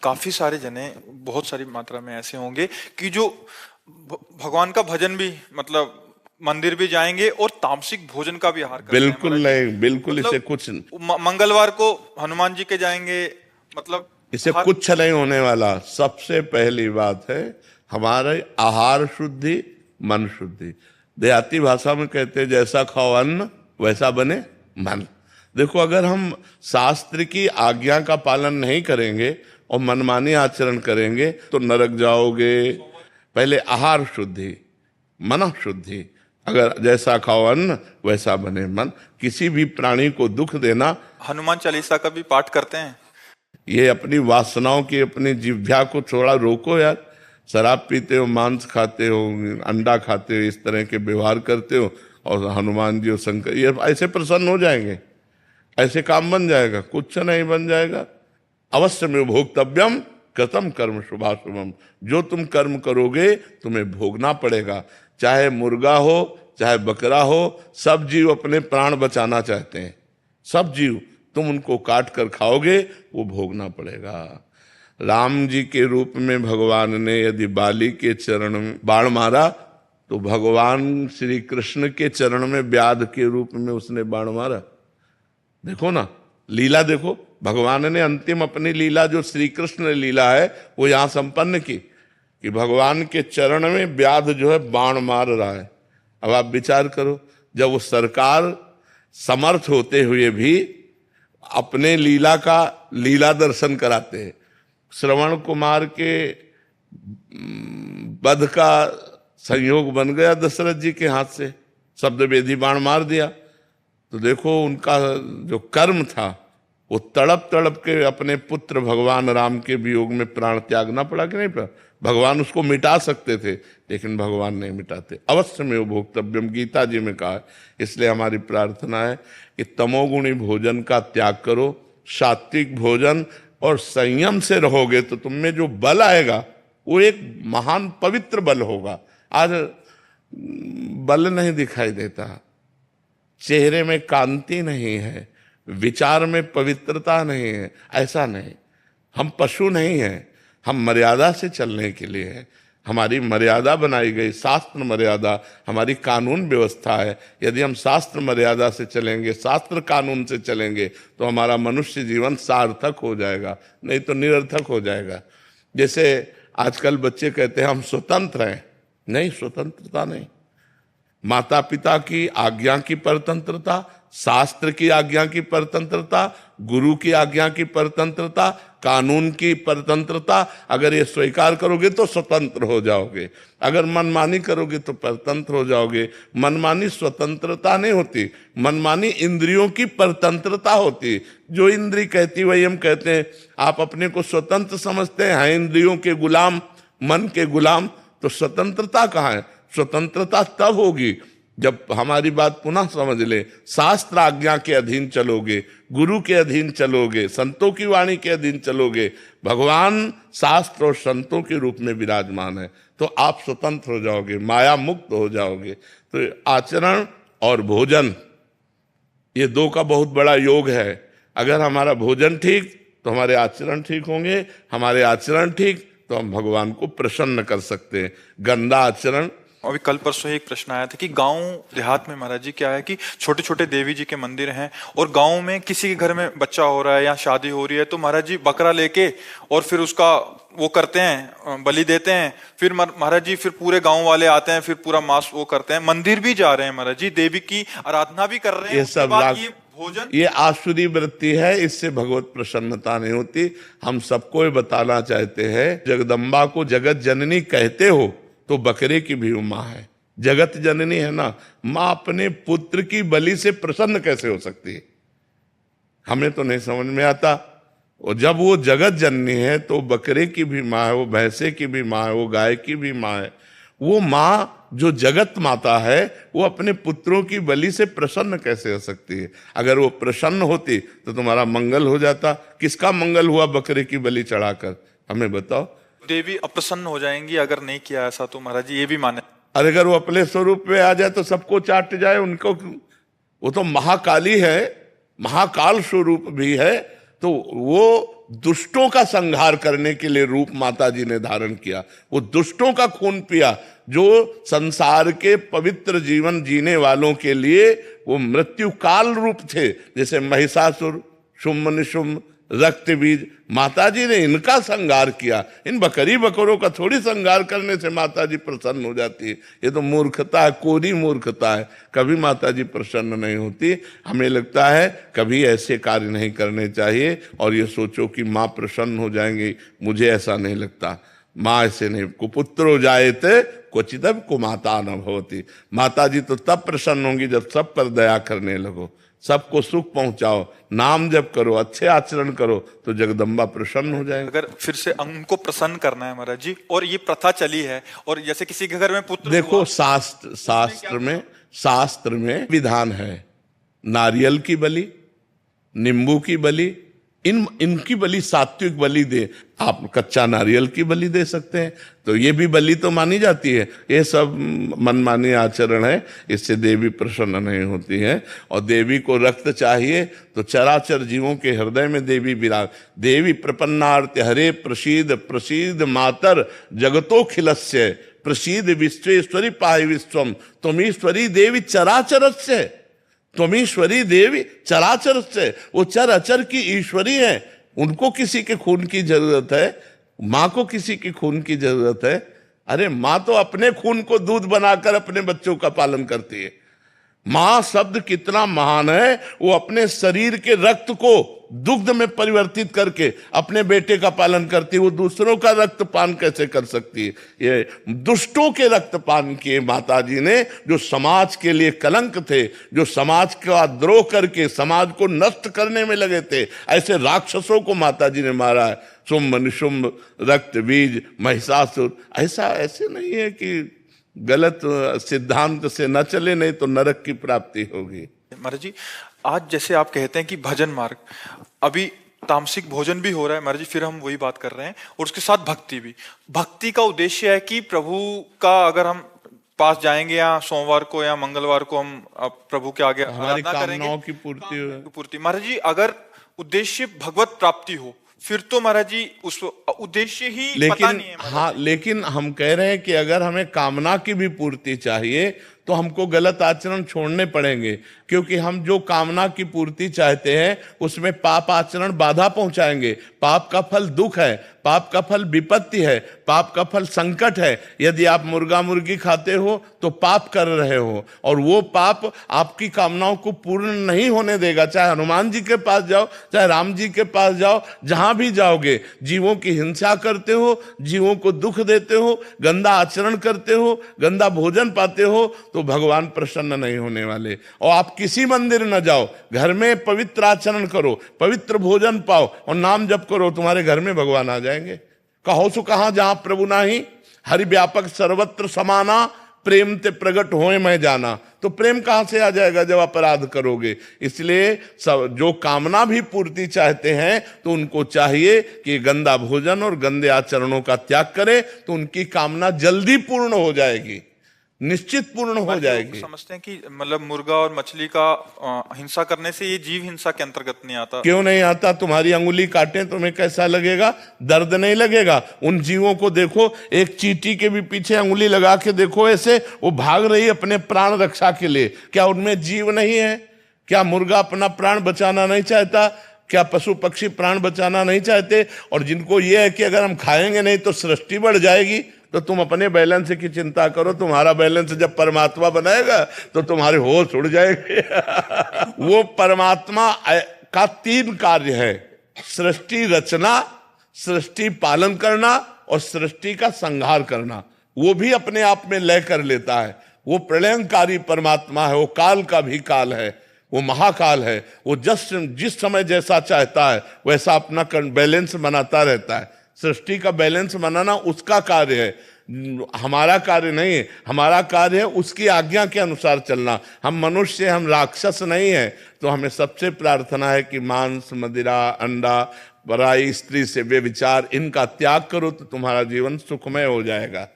काफी सारे जने बहुत सारी मात्रा में ऐसे होंगे कि जो भगवान का भजन भी मतलब मंदिर भी जाएंगे और तामसिक भोजन का भी आहार करते हैं बिल्कुल महाराज जी। नहीं, बिल्कुल इसे मतलब कुछ मंगलवार को हनुमान जी के जाएंगे, मतलब इसे हर कुछ नहीं होने वाला। सबसे पहली बात है हमारे आहार शुद्धि, मन शुद्धि। देहाती भाषा में कहते हैं जैसा खाओ अन्न वैसा बने मन। देखो, अगर हम शास्त्र की आज्ञा का पालन नहीं करेंगे और मनमानी आचरण करेंगे तो नरक जाओगे। पहले आहार शुद्धि, मन शुद्धि। अगर जैसा खाओ अन्न वैसा बने मन। किसी भी प्राणी को दुख देना, हनुमान चालीसा का भी पाठ करते हैं। ये अपनी वासनाओं की, अपनी जिह्वा को थोड़ा रोको यार। शराब पीते हो, मांस खाते हो, अंडा खाते हो, इस तरह के व्यवहार करते हो और हनुमान जी और शंकर ये ऐसे प्रसन्न हो जाएंगे, ऐसे काम बन जाएगा? कुछ नहीं बन जाएगा। अवश्य में भोक्तव्यम कृतम कर्म शुभाशुभम। जो तुम कर्म करोगे तुम्हें भोगना पड़ेगा। चाहे मुर्गा हो चाहे बकरा हो, सब जीव अपने प्राण बचाना चाहते हैं। सब जीव, तुम उनको काट कर खाओगे वो भोगना पड़ेगा। राम जी के रूप में भगवान ने यदि बाली के चरण में बाण मारा तो भगवान श्री कृष्ण के चरण में व्याध के रूप में उसने बाण मारा। देखो ना, लीला देखो। भगवान ने अंतिम अपनी लीला जो श्री कृष्ण लीला है वो यहां संपन्न की कि भगवान के चरण में व्याध जो है बाण मार रहा है। अब आप विचार करो, जब वो सरकार समर्थ होते हुए भी अपने लीला का लीला दर्शन कराते हैं। श्रवण कुमार के वध का संयोग बन गया दशरथ जी के हाथ से, शब्द वेदी बाण मार दिया। तो देखो उनका जो कर्म था वो तड़प तड़प के अपने पुत्र भगवान राम के वियोग में प्राण त्यागना पड़ा कि नहीं पड़ा? भगवान उसको मिटा सकते थे लेकिन भगवान नहीं मिटाते। अवश्य में वो भोक्तव्यम गीता जी में कहा है। इसलिए हमारी प्रार्थना है कि तमोगुणी भोजन का त्याग करो, सात्विक भोजन और संयम से रहोगे तो तुम में जो बल आएगा वो एक महान पवित्र बल होगा। आज बल नहीं दिखाई देता, चेहरे में कांति नहीं है, विचार में पवित्रता नहीं है। ऐसा नहीं, हम पशु नहीं हैं, हम मर्यादा से चलने के लिए हैं। हमारी मर्यादा बनाई गई, शास्त्र मर्यादा हमारी कानून व्यवस्था है। यदि हम शास्त्र मर्यादा से चलेंगे, शास्त्र कानून से चलेंगे तो हमारा मनुष्य जीवन सार्थक हो जाएगा, नहीं तो निरर्थक हो जाएगा। जैसे आजकल बच्चे कहते हैं हम स्वतंत्र हैं। नहीं, स्वतंत्रता नहीं। माता पिता की आज्ञा की परतंत्रता, शास्त्र की आज्ञा की परतंत्रता, गुरु की आज्ञा की परतंत्रता, कानून की परतंत्रता, अगर ये स्वीकार करोगे तो स्वतंत्र हो जाओगे। अगर मनमानी करोगे तो परतंत्र हो जाओगे। मनमानी स्वतंत्रता नहीं होती, मनमानी इंद्रियों की परतंत्रता होती। जो इंद्री कहती वही हम कहते हैं। आप अपने को स्वतंत्र समझते हैं, इंद्रियों के गुलाम, मन के गुलाम, तो स्वतंत्रता कहाँ है? स्वतंत्रता तब होगी जब हमारी बात पुनः समझ ले, शास्त्र आज्ञा के अधीन चलोगे, गुरु के अधीन चलोगे, संतों की वाणी के अधीन चलोगे। भगवान शास्त्र और संतों के रूप में विराजमान है तो आप स्वतंत्र हो जाओगे, माया मुक्त हो जाओगे। तो आचरण और भोजन, ये दो का बहुत बड़ा योग है। अगर हमारा भोजन ठीक तो हमारे आचरण ठीक होंगे, हमारे आचरण ठीक तो हम भगवान को प्रसन्न कर सकते हैं। गंदा आचरण, अभी कल परसों ही एक प्रश्न आया था कि गांव देहात में महाराज जी क्या है कि छोटे छोटे देवी जी के मंदिर हैं और गांव में किसी के घर में बच्चा हो रहा है या शादी हो रही है तो महाराज जी बकरा लेके और फिर उसका वो करते हैं, बलि देते हैं। फिर महाराज जी फिर पूरे गांव वाले आते हैं, फिर पूरा मांस वो करते हैं, मंदिर भी जा रहे हैं महाराज जी, देवी की आराधना भी कर रहे हैं। ये सब ये भोजन, ये आसुरी वृत्ति है, इससे भगवत प्रसन्नता नहीं होती। हम सबको बताना चाहते हैं, जगदम्बा को जगत जननी कहते हो तो बकरे की भी माँ है, जगत जननी है ना। माँ अपने पुत्र की बलि से प्रसन्न कैसे हो सकती है? हमें तो नहीं समझ में आता। और जब वो जगत जननी है तो बकरे की भी माँ है, वो भैंसे की भी माँ है, वो गाय की भी माँ है। वो माँ जो जगत माता है वो अपने पुत्रों की बलि से प्रसन्न कैसे हो सकती है? अगर वो प्रसन्न होती तो तुम्हारा मंगल हो जाता। किसका मंगल हुआ बकरे की बलि चढ़ाकर? हमें बताओ। देवी अप्रसन्न हो जाएंगी अगर नहीं किया ऐसा, तो महाराज जी ये भी माने। अरे अगर वो अपने स्वरूप में आ जाए तो सबको चाट जाए उनको। वो तो महाकाली है, महाकाल स्वरूप भी है, तो वो दुष्टों का संहार करने के लिए रूप माता जी ने धारण किया, वो दुष्टों का खून पिया, जो संसार के पवित्र जीवन जीने वालों के लिए वो मृत्यु काल रूप थे, जैसे महिषासुर, शुम्भ निशुम्भ, रक्त बीज, माता जी ने इनका संहार किया। इन बकरी बकरों का थोड़ी संहार करने से माता जी प्रसन्न हो जाती है, ये तो मूर्खता है, कोरी मूर्खता है, कभी माता जी प्रसन्न नहीं होती। हमें लगता है कभी ऐसे कार्य नहीं करने चाहिए और ये सोचो कि माँ प्रसन्न हो जाएंगी, मुझे ऐसा नहीं लगता। माँ ऐसे नहीं, कुपुत्रो जायते क्वचिदपि कुमाता न भवति। माता जी तो तब प्रसन्न होंगी जब सब पर दया करने लगो, सबको सुख पहुंचाओ, नाम जप करो, अच्छे आचरण करो, तो जगदम्बा प्रसन्न हो जाएगी। अगर फिर से उनको प्रसन्न करना है महाराज जी, और ये प्रथा चली है, और जैसे किसी के घर में पुत्र देखो हुआ, शास्त्र में विधान है, नारियल की बलि, नींबू की बलि, इनकी बलि सात्विक बलि दे। आप कच्चा नारियल की बलि दे सकते हैं, तो ये भी बलि तो मानी जाती है। ये सब मनमानी आचरण है, इससे देवी प्रसन्न नहीं होती है। और देवी को रक्त चाहिए तो चराचर जीवों के हृदय में देवी विराज। देवी प्रपन्नार्थ हरे प्रसीद प्रसीद मातर जगतोखिलस्य प्रसीद विश्वेश्वरी पाहि विश्वम त्वमीश्वरी देवी चराचरस्य। त्वमीश्वरी देवी चराचर से, वो चर अचर की ईश्वरी है, उनको किसी के खून की जरूरत है, माँ को किसी की खून की जरूरत है। अरे माँ तो अपने खून को दूध बनाकर अपने बच्चों का पालन करती है। माँ शब्द कितना महान है, वो अपने शरीर के रक्त को दुग्ध में परिवर्तित करके अपने बेटे का पालन करती है, वो दूसरों का रक्त पान कैसे कर सकती है? ये दुष्टों के रक्त पान किए माता जी ने, जो समाज के लिए कलंक थे, जो समाज का द्रोह करके समाज को नष्ट करने में लगे थे, ऐसे राक्षसों को माता जी ने मारा है। शुम्भ निशुम्भ, रक्त बीज, महिषासुर। ऐसे नहीं है कि गलत सिद्धांत से न चले, नहीं तो नरक की प्राप्ति होगी। महाराज जी, आज जैसे आप कहते हैं कि भजन मार्ग, अभी तामसिक भोजन भी हो रहा है महाराज जी, फिर हम वही बात कर रहे हैं, और उसके साथ भक्ति भी। भक्ति का उद्देश्य है कि प्रभु का अगर हम पास जाएंगे या सोमवार को या मंगलवार को हम प्रभु के आगे हमारी कामनाओं की पूर्ति। महाराज जी, अगर उद्देश्य भगवत प्राप्ति हो, फिर तो महाराज जी उस उद्देश्य ही पता नहीं है। हाँ, लेकिन हम कह रहे हैं कि अगर हमें कामना की भी पूर्ति चाहिए तो हमको गलत आचरण छोड़ने पड़ेंगे, क्योंकि हम जो कामना की पूर्ति चाहते हैं उसमें पाप आचरण बाधा पहुंचाएंगे। पाप का फल दुख है, पाप का फल विपत्ति है, पाप का फल संकट है। यदि आप मुर्गा मुर्गी खाते हो तो पाप कर रहे हो, और वो पाप आपकी कामनाओं को पूर्ण नहीं होने देगा। चाहे हनुमान जी के पास जाओ, चाहे राम जी के पास जाओ, जहां भी जाओगे जीवों की हिंसा करते हो, जीवों को दुख देते हो, गंदा आचरण करते हो, गंदा भोजन पाते हो, तो भगवान प्रसन्न नहीं होने वाले। और आप किसी मंदिर न जाओ, घर में पवित्र आचरण करो, पवित्र भोजन पाओ और नाम जप करो, तुम्हारे घर में भगवान आ जाएंगे। कहो सो कहां जहां प्रभु नाही, हरि व्यापक सर्वत्र समाना, प्रेम ते प्रगट होए मैं जाना। तो प्रेम कहां से आ जाएगा जब अपराध करोगे? इसलिए सब जो कामना भी पूर्ति चाहते हैं तो उनको चाहिए कि गंदा भोजन और गंदे आचरणों का त्याग करें, तो उनकी कामना जल्दी पूर्ण हो जाएगी, निश्चित पूर्ण हो जाएगी। समझते हैं कि मतलब मुर्गा और मछली का हिंसा करने से ये जीव हिंसा के अंतर्गत नहीं आता। क्यों नहीं आता? तुम्हारी अंगुली काटे तुम्हें कैसा लगेगा? दर्द नहीं लगेगा? उन जीवों को देखो, एक चींटी के भी पीछे अंगुली लगा के देखो, ऐसे वो भाग रही अपने प्राण रक्षा के लिए। क्या उनमें जीव नहीं है? क्या मुर्गा अपना प्राण बचाना नहीं चाहता? क्या पशु पक्षी प्राण बचाना नहीं चाहते? और जिनको ये है कि अगर हम खाएंगे नहीं तो सृष्टि बढ़ जाएगी, तो तुम अपने बैलेंस की चिंता करो। तुम्हारा बैलेंस जब परमात्मा बनाएगा तो तुम्हारे होश उड़ जाएंगे। वो परमात्मा का 3 कार्य है: सृष्टि रचना, सृष्टि पालन करना और सृष्टि का संहार करना। वो भी अपने आप में लय कर लेता है। वो प्रलयंकारी परमात्मा है, वो काल का भी काल है, वो महाकाल है। वो जिस समय जैसा चाहता है वैसा अपना बैलेंस बनाता रहता है। सृष्टि का बैलेंस बनाना उसका कार्य है, हमारा कार्य नहीं है। हमारा कार्य है उसकी आज्ञा के अनुसार चलना। हम मनुष्य, हम राक्षस नहीं है। तो हमें सबसे प्रार्थना है कि मांस, मदिरा, अंडा, पराई स्त्री से व्यभिचार, इनका त्याग करो तो तुम्हारा जीवन सुखमय हो जाएगा।